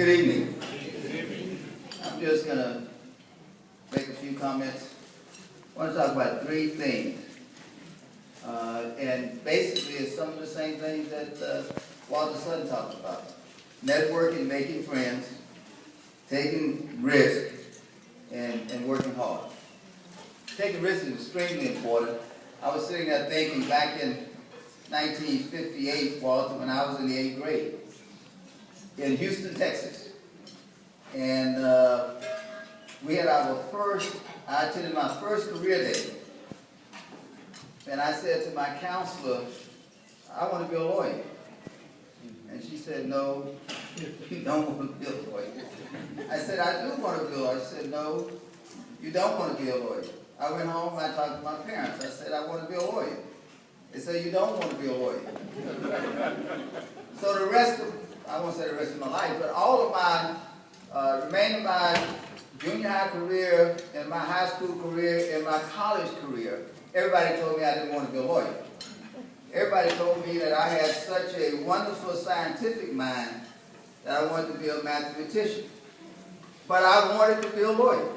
Good evening. I'm just going to make a few comments. I want to talk about three things. And basically it's some of the same things that Walter Sutton talked about. Networking, making friends, taking risks, and working hard. Taking risks is extremely important. I was sitting there thinking back in 1958, Walter, when I was in the 8th grade, in Houston, Texas. And we had I attended my first career day. And I said to my counselor, I want to be a lawyer. And she said, no, you don't want to be a lawyer. I said, I do want to be a lawyer. She said, no, you don't want to be a lawyer. I went home, I talked to my parents. I said, I want to be a lawyer. They said, you don't want to be a lawyer. So the rest of, I won't say the rest of my life, but all of my, remaining of my junior high career, and my high school career, and my college career, everybody told me I didn't want to be a lawyer. Everybody told me that I had such a wonderful scientific mind that I wanted to be a mathematician. But I wanted to be a lawyer.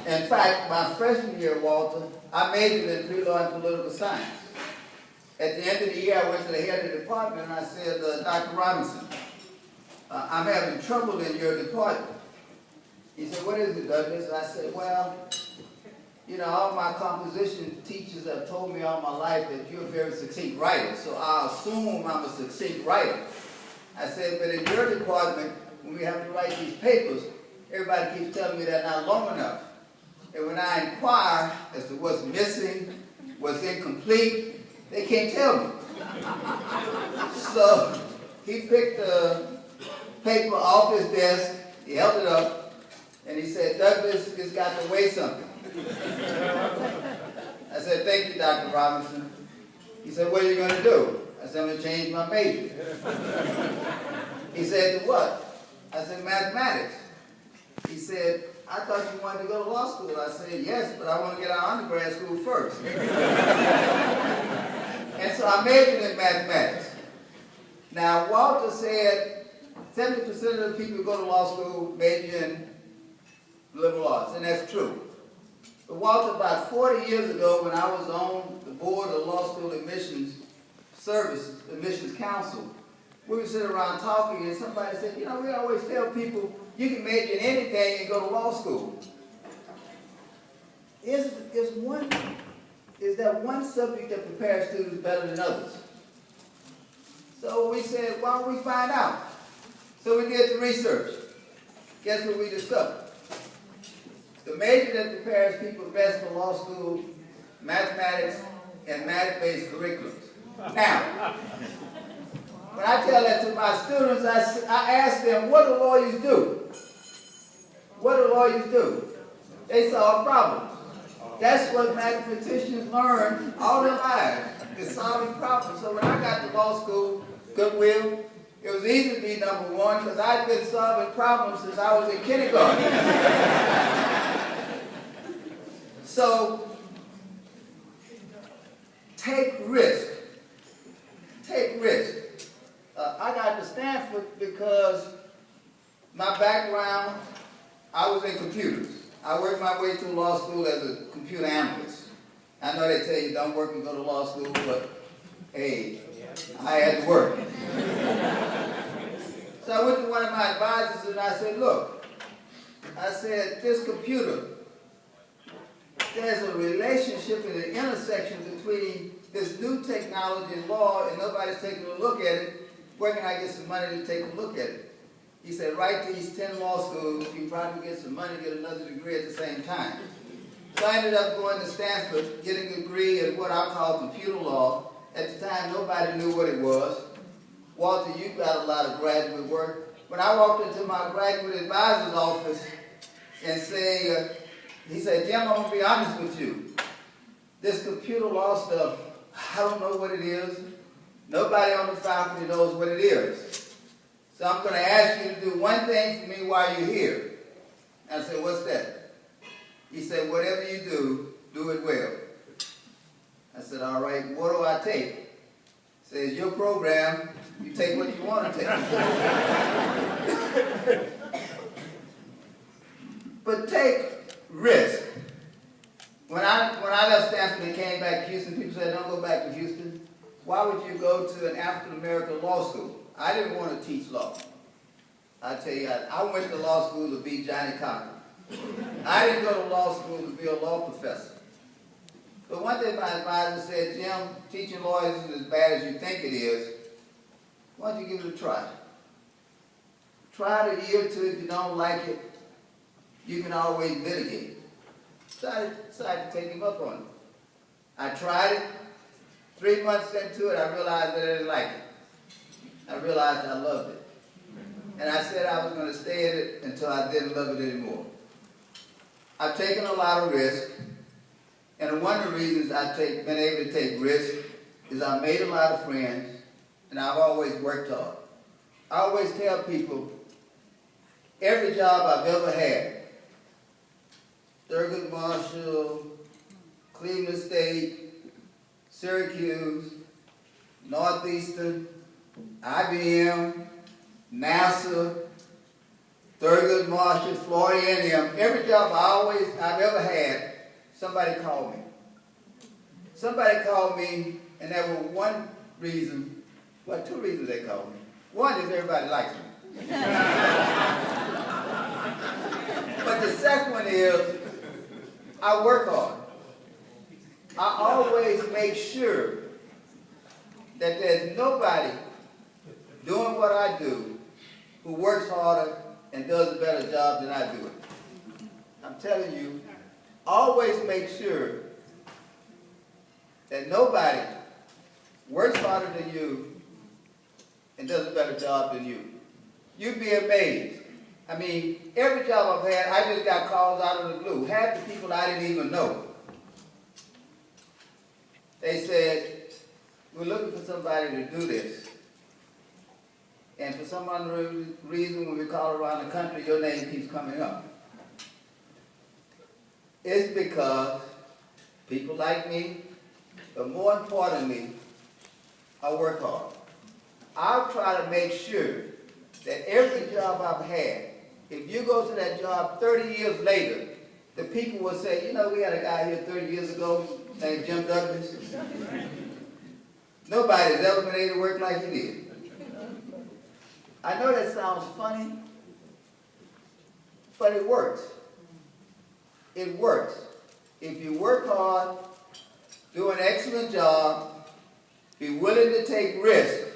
In fact, my freshman year, Walter, I majored in pre-law and political science. At the end of the year, I went to the head of the department and I said, Dr. Robinson, I'm having trouble in your department. He said, what is it, Douglas? I said, well, you know, all my composition teachers have told me all my life that you're a very succinct writer, so I assume I'm a succinct writer. I said, but in your department, when we have to write these papers, everybody keeps telling me they're not long enough. And when I inquire as to what's missing, what's incomplete, they can't tell me. So he picked the paper off his desk, he held it up, and he said, Douglas, it's got to weigh something. I said, thank you, Dr. Robinson. He said, what are you going to do? I said, I'm going to change my major. He said, to what? I said, mathematics. He said, I thought you wanted to go to law school. I said, yes, but I want to get out of undergrad school first. And so I majored in mathematics. Now, Walter said 70% of the people who go to law school major in liberal arts, and that's true. But Walter, about 40 years ago, when I was on the board of the Law School Admissions Service, Admissions Council, we would sit around talking, and somebody said, you know, we always tell people, you can major in anything and go to law school. Is there one subject that prepares students better than others? So we said, why don't we find out? So we did the research. Guess what we discovered? The major that prepares people best for law school, mathematics, and math-based curriculums. Now, when I tell that to my students, I ask them, what do lawyers do? What do lawyers do? They solve problems. That's what mathematicians learn all their lives, is solving problems. So when I got to law school, Goodwill, it was easy to be number one because I'd been solving problems since I was in kindergarten. So, take risk. Take risk. I got to Stanford because my background, I was in computers. I worked my way through law school as a computer analyst. I know they tell you don't work and go to law school, but hey, I had to work. So I went to one of my advisors and I said, look, I said, this computer, there's a relationship and an intersection between this new technology and law, and nobody's taking a look at it. Where can I get some money to take a look at it? He said, write these 10 law schools, you can probably get some money to get another degree at the same time. So I ended up going to Stanford, getting a degree in what I call computer law. At the time, nobody knew what it was. Walter, you got a lot of graduate work. When I walked into my graduate advisor's office and say, he said, Jim, I'm going to be honest with you. This computer law stuff, I don't know what it is. Nobody on the faculty knows what it is. So I'm going to ask you to do one thing for me while you're here. I said, what's that? He said, whatever you do, do it well. I said, all right, what do I take? He Says your program, you take what you want to take. But take risk. When I left Stanford and came back to Houston, people said, don't go back to Houston. Why would you go to an African-American law school? I didn't want to teach law. I tell you, I went to law school to be Johnny Cochran. I didn't go to law school to be a law professor. But one day my advisor said, Jim, teaching law isn't as bad as you think it is. Why don't you give it a try? Try it a year or two. If you don't like it, you can always litigate. So I decided to take him up on it. I tried it. 3 months into it, I realized that I didn't like it. I realized I loved it. And I said I was going to stay in it until I didn't love it anymore. I've taken a lot of risk. And one of the reasons I've been able to take risk is I've made a lot of friends, and I've always worked hard. I always tell people, every job I've ever had, Thurgood Marshall, Cleveland State, Syracuse, Northeastern, IBM, NASA, Thurgood Marshall, Florida A&M, every job I've ever had, somebody called me. Somebody called me, and there was one reason, well, two reasons they called me. One is everybody likes me. But the second one is, I work hard. I always make sure that there's nobody doing what I do who works harder and does a better job than I do it. I'm telling you, always make sure that nobody works harder than you and does a better job than you. You'd be amazed. I mean, every job I've had, I just got calls out of the blue. Half the people I didn't even know. They said, we're looking for somebody to do this. And for some unknown reason, when we call around the country, your name keeps coming up. It's because people like me, but more importantly, I work hard. I'll try to make sure that every job I've had, if you go to that job 30 years later, the people will say, you know, we had a guy here 30 years ago named Jim Douglas. Nobody's ever been able to work like he did. I know that sounds funny, but it works. It works. If you work hard, do an excellent job, be willing to take risks,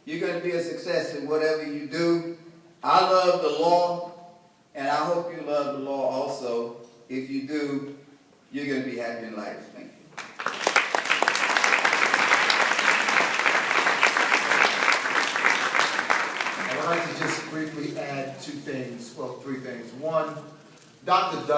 you're going to be a success in whatever you do. I love the law, and I hope you love the law also. If you do, you're going to be happy in life. Thank you. I'd like to just briefly add two things, well, three things. One, Dr. Douglas